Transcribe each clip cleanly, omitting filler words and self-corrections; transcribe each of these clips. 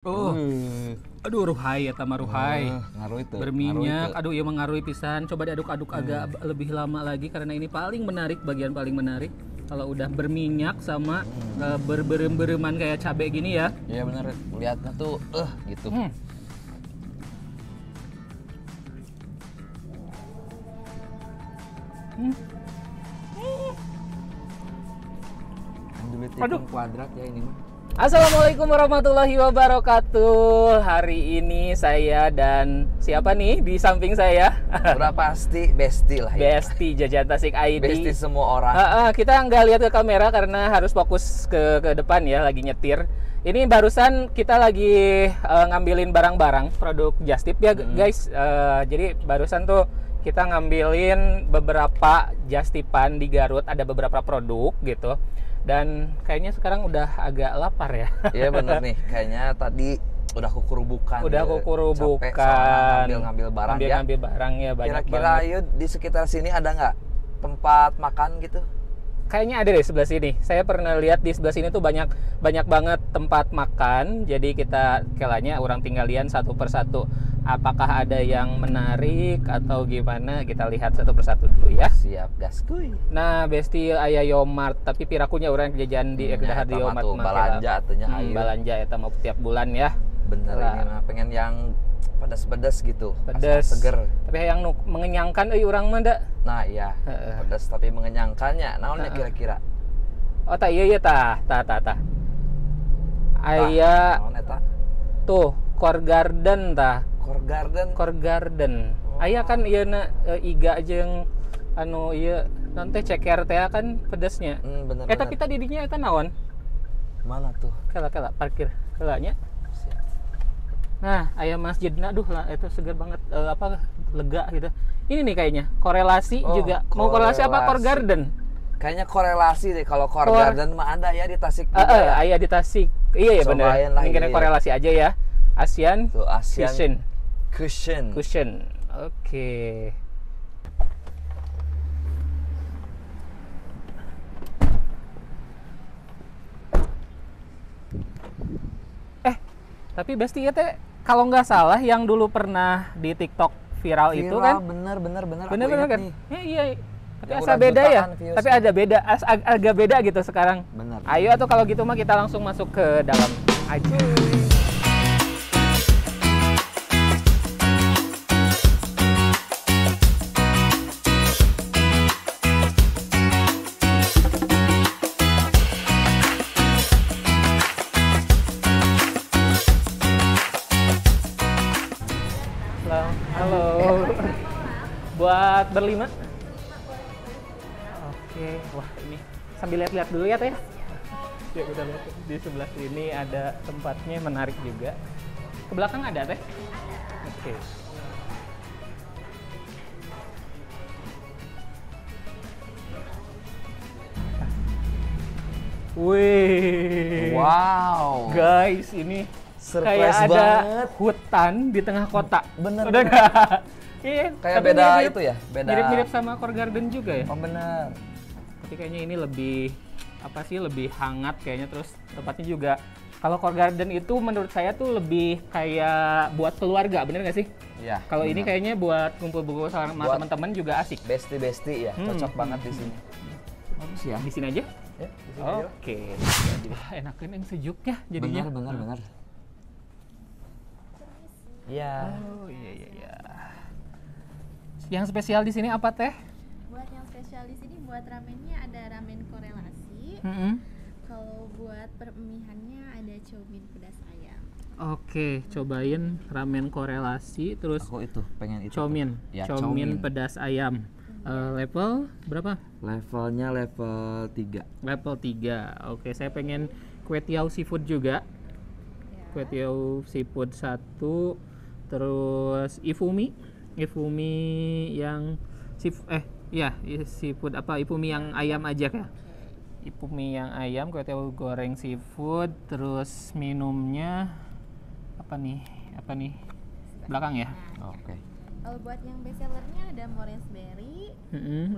Oh, aduh ruhai ya tama ruhai. Ngaruh itu. Berminyak, aduh iya mengaruhi pisan. Coba diaduk-aduk agak lebih lama lagi karena ini paling menarik, bagian paling menarik. Kalau udah berminyak sama berberem-bereman kayak cabai gini ya. Iya bener, lihatnya tuh gitu. Aduh. Kuadrat ya ini mah. Assalamualaikum warahmatullahi wabarakatuh. Hari ini saya dan siapa nih di samping saya? Udah pasti Besti lah ya. Besti Jajan Tasik ID. Besti semua orang. Kita nggak lihat ke kamera karena harus fokus ke depan ya, lagi nyetir. Ini barusan kita lagi ngambilin barang-barang produk Just Tip ya guys. Jadi barusan tuh kita ngambilin beberapa Just Tipan di Garut, ada beberapa produk gitu. Dan kayaknya sekarang udah agak lapar ya. Iya bener nih, kayaknya tadi udah kukurubukan. Udah kukurubukan. Capek ngambil barang ya. Ngambil barang ya banyak Kira-kira banget. yuk di sekitar sini ada nggak tempat makan gitu? Kayaknya ada deh sebelah sini. Saya pernah lihat di sebelah sini tuh banyak banget tempat makan. Jadi kita kelanya orang tinggal lihat satu persatu. Apakah ada yang menarik atau gimana? Kita lihat satu persatu dulu ya. Siap gaskuy. Nah, Besti aya Yomart, tapi pirakunya orang jajan di dahar di Yomart tuh balanja atunya ayo. Balanja eta mah tiap bulan ya. Bener Lah. ini mah pengen yang pedas-pedas gitu. Pedas. Asal seger. Tapi yang mengenyangkan urang mah da. Nah iya, pedas tapi mengenyangkannya. Naonnya kira-kira? Oh tak iya tah. Aya Naon eta? tuh Core Garden tah. Core Garden. Core Garden. Aya kan ieu iga jeung anu ieu non teh ceker teh kan pedasnya. Bener. Tapi tadi dinya eta naon? Mana tuh? Kela parkir kelanya. Siap. Nah, aya masjidna aduh lah itu seger banget lega gitu. Ini nih kayaknya korelasi juga. Mau korelasi apa Core Garden? Kayaknya korelasi deh kalau Core Garden mah ada ya di Tasik juga ya. Aya di Tasik. Iya ya benar. Mungkin korelasi aja ya. Asian Tuh Asian Cushion. Oke. Tapi Besti ya teh kalau nggak salah yang dulu pernah di TikTok viral itu kan? Bener Bener kan? Iya. Tapi Yang asa udah beda ya. jutaan views. Tapi ada beda, agak beda gitu sekarang. Bener. Ayo atau kalau gitu mah kita langsung masuk ke dalam aja. Halo. Buat berlima? Oke, wah ini sambil lihat-lihat dulu ya teh. Ya kita lihat di sebelah sini ada tempatnya menarik juga. Ke belakang ada teh? Oke. Wih. Wow. Guys, ini Surprise kayak ada banget. hutan di tengah kota. Bener. Udah nggak? Iya. Kayak tapi beda mirip-mirip- itu ya, beda. Mirip-mirip sama Core Garden juga ya. Oh bener. Tapi kayaknya ini lebih lebih hangat kayaknya, terus tempatnya juga. Kalau Core Garden itu menurut saya tuh lebih kayak buat keluarga, bener nggak sih? Iya. Kalau ini kayaknya buat kumpul-kumpul sama Buat teman-teman juga asik. Besti ya, cocok banget di sini. Bagus ya. Di sini aja. Ya, di sini aja. Oke. Wah, enakan yang sejuk ya jadinya. Bener. Iya. Oh iya. Yang spesial di sini apa teh? Buat yang spesial di sini buat ramennya ada ramen korelasi. Kalau buat peremihannya ada chomin pedas ayam. Oke, cobain ramen korelasi terus Aku itu pengen itu. chomin. Ya, Chomin pedas ayam. Level berapa? Levelnya level 3. Level 3. Oke, saya pengen kue tiaw seafood juga. Kue tiaw seafood 1, terus ifumi yang seafood apa? Ifumi yang ayam aja ya. Ifumi yang ayam, kue tiaw goreng seafood, terus minumnya apa nih? Belakang ya. Oke. Kalau buat yang best sellernya ada morange berry.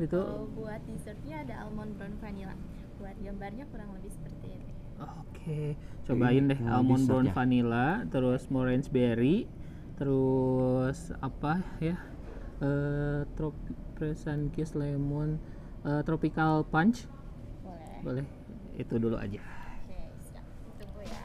Itu. Kalau buat dessertnya ada almond brown vanilla. Buat gambarnya kurang lebih seperti ini. Oke, cobain deh almond brown vanilla, terus orange berry, terus apa ya? Sun Kiss lemon, tropical punch. Boleh. Itu dulu aja. Oke, siap. Tunggu ya.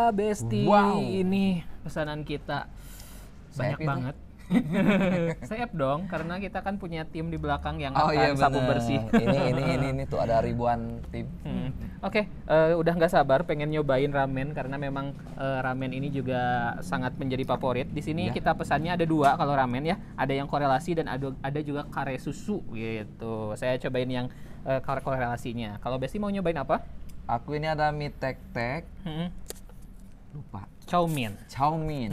Besti, Wow. ini pesanan kita banyak Safe itu? banget. Safe dong, karena kita kan punya tim di belakang yang Oh akan iya sapu bener. bersih. Ini tuh ada ribuan tim. Oke, udah nggak sabar pengen nyobain ramen karena memang ramen ini juga sangat menjadi favorit. Di sini Ya. kita pesannya ada 2 kalau ramen ya, ada yang korelasi dan ada juga kare susu gitu. Saya cobain yang korelasinya. Kalau Besti mau nyobain apa? Aku ini ada mie tek-tek, lupa. Chow mein. Chow mein.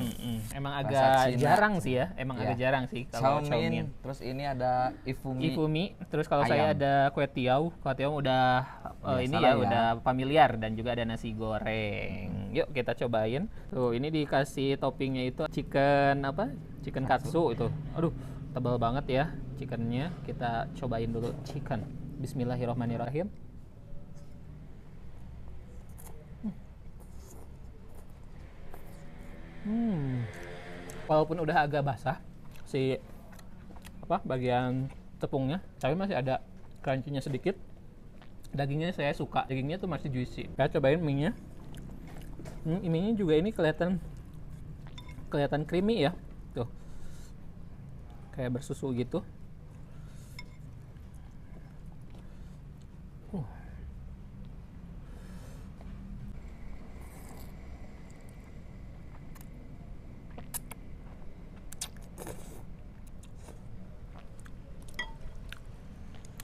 Emang Bahasa agak Cina. jarang sih ya, emang Ya. agak jarang sih Chow kalau chow mein. mein. Terus ini ada ifumi. Ifumi, terus kalau saya Ayam. ada kue tiaw udah ini Biasalah ya, ya. udah familiar dan juga ada nasi goreng. Yuk kita cobain. Tuh ini dikasih toppingnya itu chicken apa? Chicken katsu itu. Aduh, tebal banget ya chickennya. Kita cobain dulu chicken. Bismillahirrahmanirrahim. Walaupun udah agak basah si apa bagian tepungnya, tapi masih ada crunchy-nya sedikit. Dagingnya saya suka, dagingnya tuh masih juicy. Saya cobain mie-nya. Mie-nya juga ini kelihatan creamy ya. Tuh. Kayak bersusu gitu.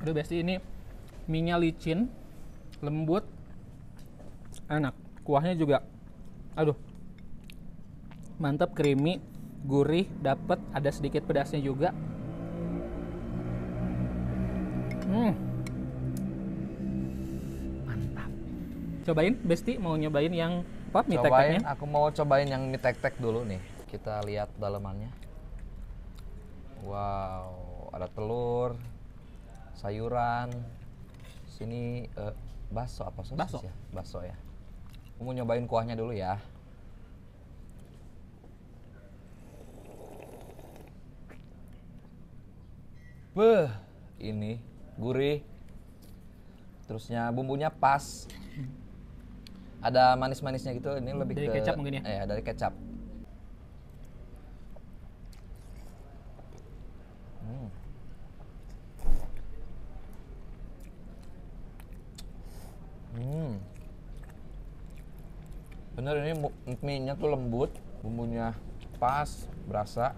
Aduh Besti, ini mie-nya licin, lembut, enak. Kuahnya juga, aduh, mantap, creamy, gurih, dapet, ada sedikit pedasnya juga. Mantap. Cobain Besti, mau nyobain yang apa? Mie Cobain, tek-teknya? aku mau cobain yang mie tek-tek dulu nih. Kita lihat dalamannya. Wow, ada telur, sayuran. Sini bakso apa sosis Bakso. ya? Bakso ya. Aku mau nyobain kuahnya dulu ya. Beuh, ini gurih. Terusnya bumbunya pas. Ada manis-manisnya gitu. Ini lebih Dari ke kecap mungkin ya? Dari kecap. Bener ini mie-nya tuh lembut, bumbunya pas, berasa.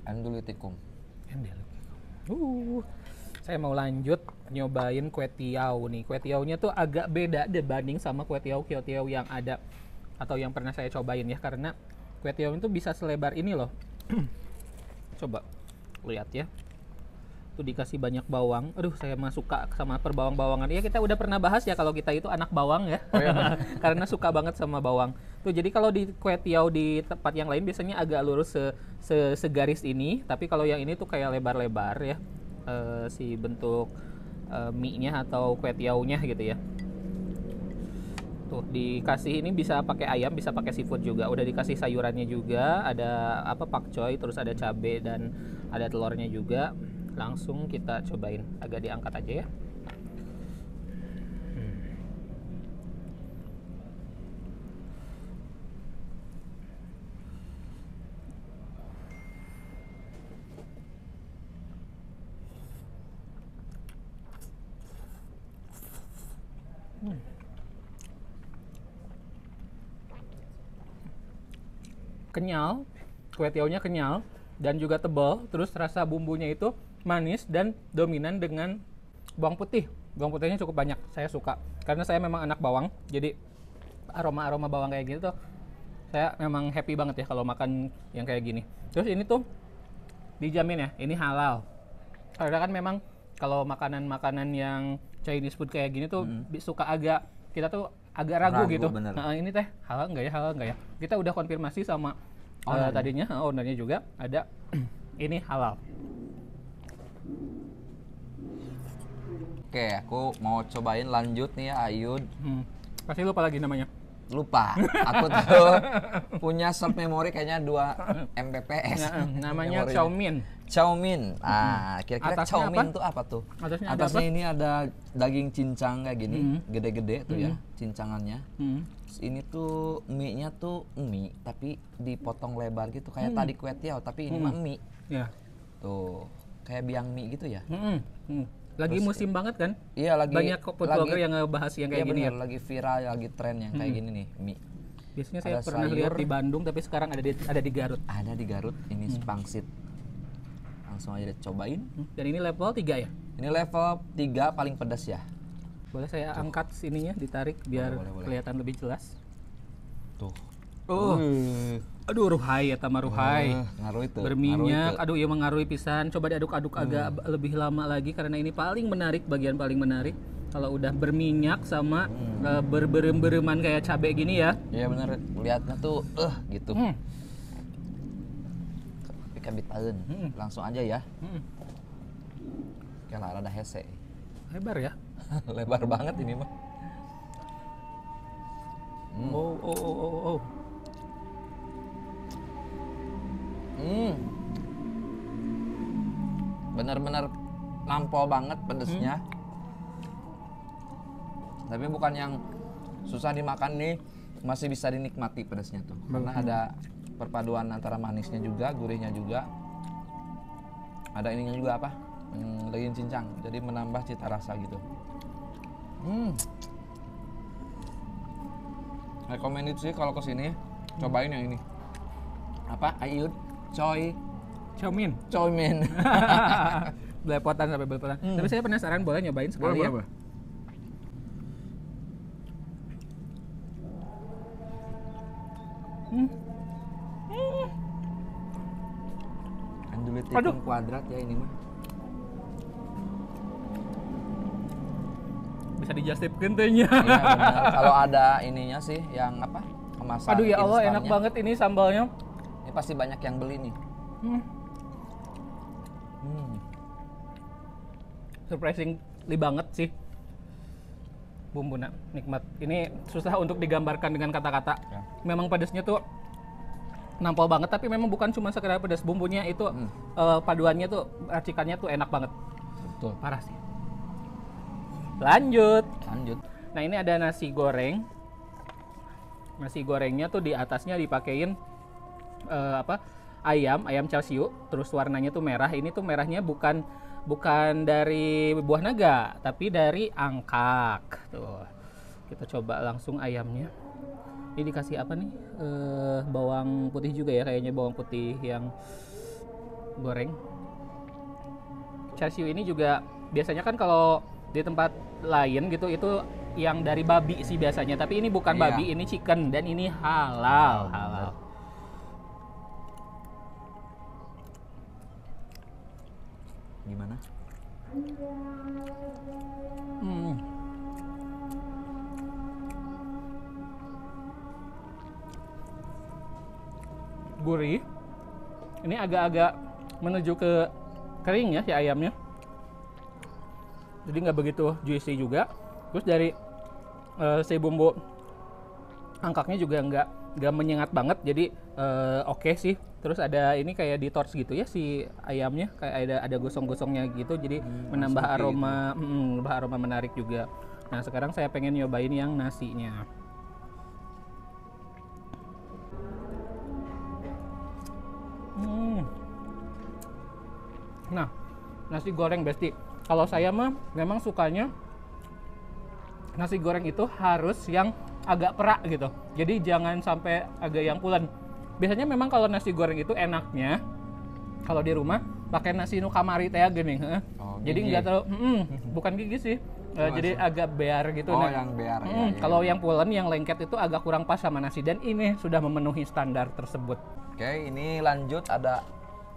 Andulitikum. Saya mau lanjut nyobain kue tiaw nih. Kue tiawnya tuh agak beda dibanding sama kue tiaw yang ada atau yang pernah saya cobain ya, karena kue tiaw itu bisa selebar ini loh. Coba lihat ya. Tuh dikasih banyak bawang. Aduh, saya mah suka sama perbawang-bawangan. Ya kita udah pernah bahas ya kalau kita itu anak bawang ya. Oh, iya, Karena suka banget sama bawang. Tuh jadi kalau di kue tiaw di tempat yang lain biasanya agak lurus segaris ini, tapi kalau yang ini tuh kayak lebar-lebar ya. si bentuk mie-nya atau kue tiao-nya gitu ya. Tuh dikasih ini bisa pakai ayam, bisa pakai seafood juga. Udah dikasih sayurannya juga, ada apa pakcoy, terus ada cabe dan ada telurnya juga. Langsung kita cobain. Agak diangkat aja ya. Kenyal, kue tiaonya kenyal dan juga tebal, terus rasa bumbunya itu manis dan dominan dengan bawang putih. Bawang putihnya cukup banyak, saya suka karena saya memang anak bawang, jadi aroma bawang kayak gitu tuh saya memang happy banget ya kalau makan yang kayak gini. Terus ini tuh dijamin ya, ini halal. Karena kan memang kalau makanan-makanan yang Chinese food kayak gini tuh suka agak, kita tuh agak ragu gitu. Nah, ini teh halal nggak ya? Kita udah konfirmasi sama tadinya ownernya juga ada ini halal. Oke, aku mau cobain lanjut nih ya, Ayud. Pasti lupa lagi namanya. Lupa. Aku tuh punya short memory kayaknya 2 Mbps. Namanya Chow-mein. Chow-mein. Kira-kira Atasnya Chow-mein apa? tuh apa tuh? Atasnya Ini ada daging cincang kayak gini, gede-gede tuh ya, cincangannya. Terus ini tuh mie-nya tuh mie tapi dipotong lebar gitu kayak tadi kue tiao, tapi ini mah mie. Ya. Tuh, kayak biang mie gitu ya. Lagi Terus, musim banget kan? Iya, lagi banyak food blogger yang ngebahas yang kayak iya, gini bener, ya. lagi viral, lagi tren yang kayak gini nih, mie. Biasanya saya Ada pernah sayur. lihat di Bandung, tapi sekarang ada di Garut. Ada di Garut, ini pangsit. Langsung aja cobain. Dan ini level 3 ya? Ini level 3 paling pedas ya. Boleh saya angkat sininya, ditarik biar boleh. kelihatan lebih jelas. Tuh. Oh, aduh ruhai ya, tama ruhai. Ngaruh itu. Berminyak, aduh ya mengaruhi pisan. Coba diaduk-aduk agak lebih lama lagi karena ini paling menarik, bagian paling menarik. Kalau udah berminyak sama berberem-bereman kayak cabai gini ya. Iya bener, lihatnya tuh gitu. Tapi kabit paeun. Langsung aja ya. Oke lah, rada hese. Lebar ya. Lebar banget ini mah. Oh. Bener-bener lampau banget pedesnya. Tapi bukan yang susah dimakan nih, masih bisa dinikmati pedesnya tuh. Karena ada perpaduan antara manisnya juga, gurihnya juga. Ada ininya juga apa? Daging cincang. Jadi menambah cita rasa gitu. Recommended sih kalau kesini, cobain yang ini. Apa? Ayud? Chow-mein. Chow-mein. Belepotan sampai belepotan. Tapi saya penasaran, boleh nyobain sekali ya? Boleh. Kan dulu hitung kuadrat ya ini mah. Bisa dijustip gentenya. Iya benar. Kalau ada ininya sih yang apa? Kemasan. Aduh ya Allah, enak instannya. banget ini sambalnya. Ini pasti banyak yang beli nih. Surprisingly banget sih. Bumbunya nikmat. Ini susah untuk digambarkan dengan kata-kata. Ya. Memang pedasnya tuh nampol banget, tapi memang bukan cuma sekedar pedas. Bumbunya itu paduannya tuh, racikannya tuh enak banget. Betul. Parah sih. Lanjut. Lanjut. Nah, ini ada nasi goreng. Nasi gorengnya tuh di atasnya dipakein ayam char siu, terus warnanya tuh merah. Ini tuh merahnya bukan dari buah naga, tapi dari angkak. Tuh. Kita coba langsung ayamnya. Ini dikasih apa nih? Bawang putih juga ya, kayaknya bawang putih yang goreng. Char siu ini juga biasanya kan kalau di tempat lain gitu itu yang dari babi sih biasanya, tapi ini bukan babi, ini chicken dan ini halal. Gimana? Gurih. Ini agak-agak menuju ke kering ya si ayamnya. jadi nggak begitu juicy juga. Terus dari si bumbu angkaknya juga nggak menyengat banget, jadi oke sih. Terus ada ini kayak di torch gitu ya si ayamnya, kayak ada gosong-gosongnya gitu, jadi menambah aroma, menambah aroma menarik juga. Nah sekarang saya pengen nyobain yang nasinya. Nah nasi goreng Besti, kalau saya mah memang sukanya nasi goreng itu harus yang agak perak gitu, jadi jangan sampai agak yang pulen. Biasanya memang kalau nasi goreng itu enaknya kalau di rumah pakai nasi nu kamari teh gini, jadi nggak terlalu, bukan gigi sih, jadi agak bear gitu. Oh yang bear. Ya, kalau yang pulen, yang lengket itu agak kurang pas sama nasi, dan ini sudah memenuhi standar tersebut. Oke, ini lanjut ada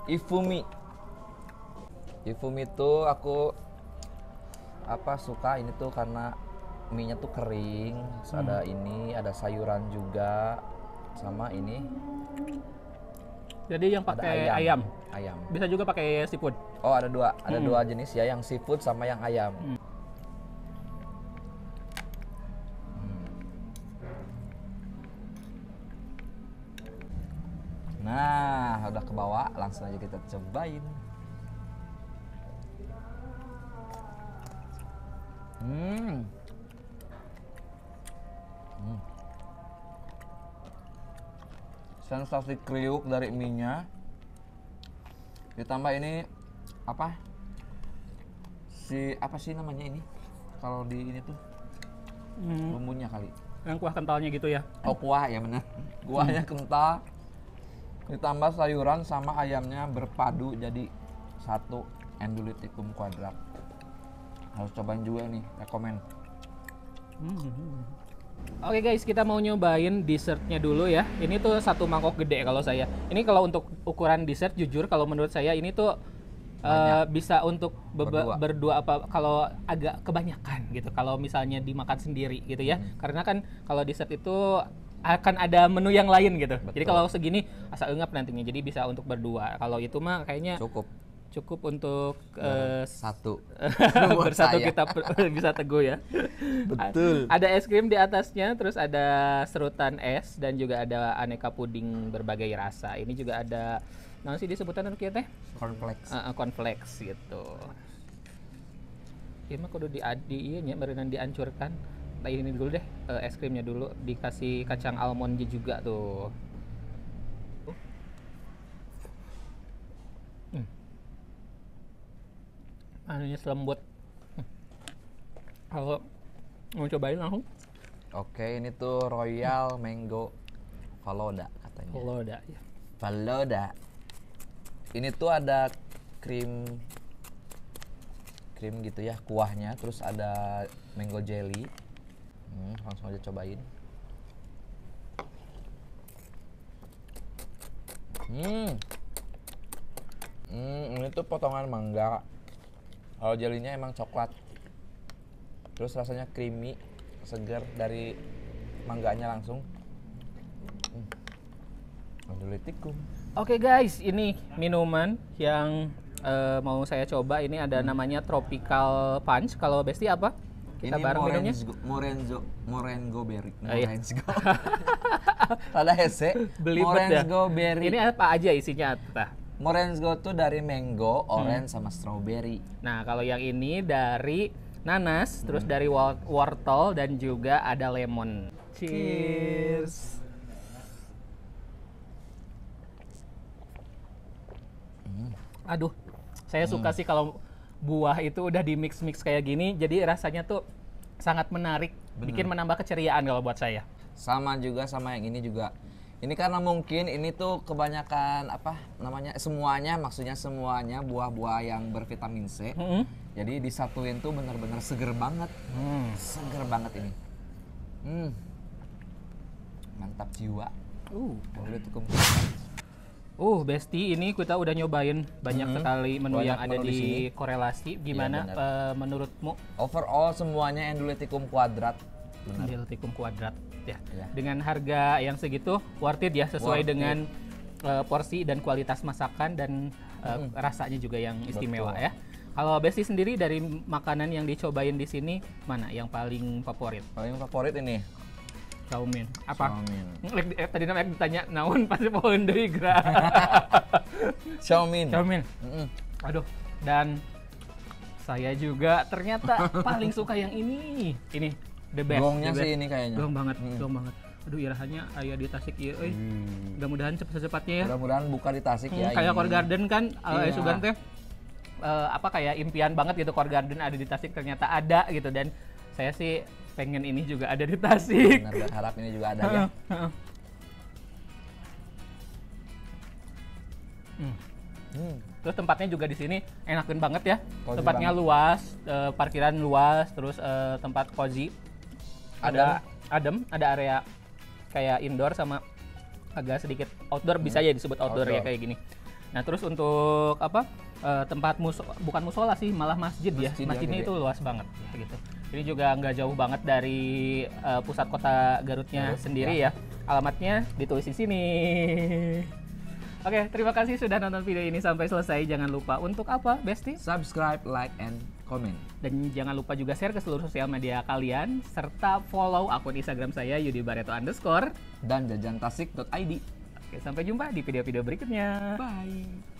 ifumi. Ifumi tuh aku suka ini tuh karena mie-nya tuh kering, terus ada sayuran juga, sama ini. Jadi yang pakai ayam. Bisa juga pakai seafood. Oh ada dua jenis ya, yang seafood sama yang ayam. Nah udah kebawa, langsung aja kita cobain. Sensasi kriuk dari mie-nya, ditambah ini apa sih namanya ini kalau di ini tuh bumbunya kali, yang kuah kentalnya gitu ya. Oh kuah ya bener, kuahnya kental, ditambah sayuran sama ayamnya berpadu jadi satu Endulitikum Quadrat. Harus cobain juga nih, rekomen. Oke guys, kita mau nyobain dessertnya dulu ya. Ini tuh satu mangkok gede kalau saya. Ini kalau untuk ukuran dessert, jujur kalau menurut saya ini tuh bisa untuk berdua apa kalau agak kebanyakan gitu. Kalau misalnya dimakan sendiri gitu ya. Karena kan kalau dessert itu akan ada menu yang lain gitu. Betul. Jadi kalau segini asa engap nantinya. Jadi bisa untuk berdua. Kalau itu mah kayaknya cukup untuk satu bersatu kita bisa teguh ya. Betul. Ada es krim di atasnya, terus ada serutan es, dan juga ada aneka puding berbagai rasa. Ini juga ada nah sih disebutan anu kieu teh? Cornflakes gitu. Ieu mah kudu ieu nya berenang dihancurkan. Nah ini dulu deh, es krimnya dulu dikasih kacang almond juga tuh. Anunya selembut. Kalau mau cobain langsung. Oke, ini tuh Royal Mango Faloda katanya. Faloda ya. Faloda. Ini tuh ada krim gitu ya, kuahnya, terus ada mango jelly. Langsung aja cobain. Ini tuh potongan mangga. Kalau jelinya emang coklat, terus rasanya creamy, segar dari mangganya langsung. Endulitikum. Oke guys, ini minuman yang mau saya coba. Ini ada namanya Tropical Punch. Kalau Besti apa? Kita ini bareng minumnya. Morengo berry. Morengo. Ada hese. Morengo berry. Ini apa aja isinya? Morengo tuh dari mango, orange, sama strawberry. Nah, kalau yang ini dari nanas, terus dari wortel, dan juga ada lemon. Cheers. Aduh, saya suka sih kalau buah itu udah di mix kayak gini, jadi rasanya tuh sangat menarik, bikin menambah keceriaan kalau buat saya. Sama juga sama yang ini juga. Ini karena mungkin ini tuh kebanyakan maksudnya semuanya buah-buah yang bervitamin C. Jadi disatuin tuh bener-bener seger banget. Seger banget ini. Mantap jiwa. Besti, ini kita udah nyobain banyak sekali menu yang ada di Korelasi. Gimana menurutmu? Overall semuanya Endulitikum Quadrat. Endulitikum Quadrat. Ya. Dengan harga yang segitu worth it ya, sesuai dengan porsi dan kualitas masakan, dan rasanya juga yang istimewa. Betul. Ya. Kalau Besti sendiri dari makanan yang dicobain di sini mana yang paling favorit? Paling favorit ini. Chow mein. Apa? Chow mein. Tadi namanya ditanya naon pasti pohon deui gra. Chow mein. Chow mein. Aduh, dan saya juga ternyata paling suka yang ini. Ini the best. Gongnya the best. sih ini kayaknya. Gong banget, gong banget. Aduh, irahannya aya di Tasik ieu euy. Mudah-mudahan cepet-cepatnya ya. Mudah-mudahan buka di Tasik ya. Kayak ini. Core Garden kan, Iya. Sugan teh apa kayak impian banget gitu Core Garden ada di Tasik, ternyata ada gitu, dan saya sih pengen ini juga ada di Tasik. Benar, berharap ini juga ada ya. Terus tempatnya juga di sini enakin banget ya. Cozy Tempatnya banget. luas, parkiran luas, terus tempat cozy. Ada adem, ada area kayak indoor sama agak sedikit outdoor, bisa ya disebut outdoor ya Outdoor. kayak gini. Nah, terus untuk apa? Tempat bukan musola sih, malah masjid ya. Masjid ya, Masjidnya gede. itu luas banget gitu. Ini juga nggak jauh banget dari pusat kota Garutnya Garut, sendiri ya. Alamatnya ditulis di sini. Oke, terima kasih sudah nonton video ini sampai selesai. Jangan lupa untuk apa, Besti? Subscribe, like, and comment. Dan jangan lupa juga share ke seluruh sosial media kalian, serta follow akun Instagram saya @yudibareto_. Dan jajantasik.id. Oke, sampai jumpa di video-video berikutnya. Bye.